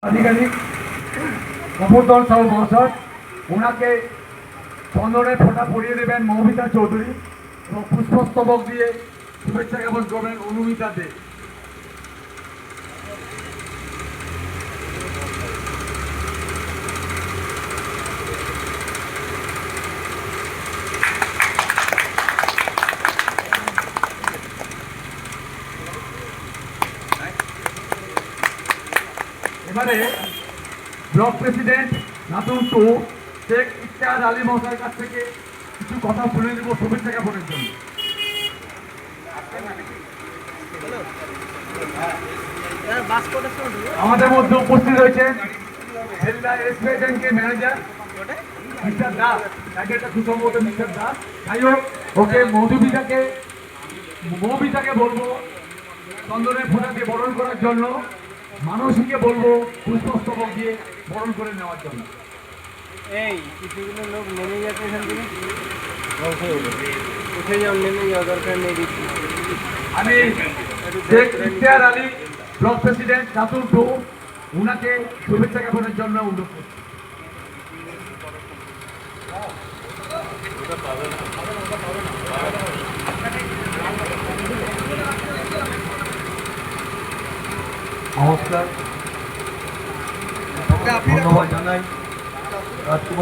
আধিকারিক গোবর্ধন সাহু মহাশয় ওনাকে চন্দনের ফোঁটা পরিয়ে দেবেন মৌমিতা চৌধুরী এবং পুষ্পস্তবক দিয়ে শুভেচ্ছা জ্ঞাপন করবেন অনুমিতা দে। এবারে block president Natun two Sheikh Iftekhar Ali মহাশয়ের কাছ থেকে কিছু কথা শুনে নেব শুভেচ্ছা জ্ঞাপনের জন্য। আমাদের মধ্যে উপস্থিত রয়েছেন জেলা এসবিআই ব্যাংকের ম্যানেজার মিস্টার দাস, তাকে একটা সুসম্ভবত মিস্টার দাস। যাই হোক, ওকে মৌমিতাকে বলবো চন্দনের ফোঁটা দিয়ে বরণ করার জন্য, মানসীকে বলবো পুষ্পস্তবক দিয়ে বরণ করে নেওয়ার জন্য। এই কিছুগুলো লোক নেমে যাচ্ছে এখান থেকে, উঠে যাও, নেমে যাও, দরকার নেই। আমি Sheikh Iftekhar Ali block president Natun two উনাকে শুভেচ্ছা জ্ঞাপনের জন্য অনুরোধ করছি। নমস্কার, ধন্যবাদ জানাই রাজকুমার।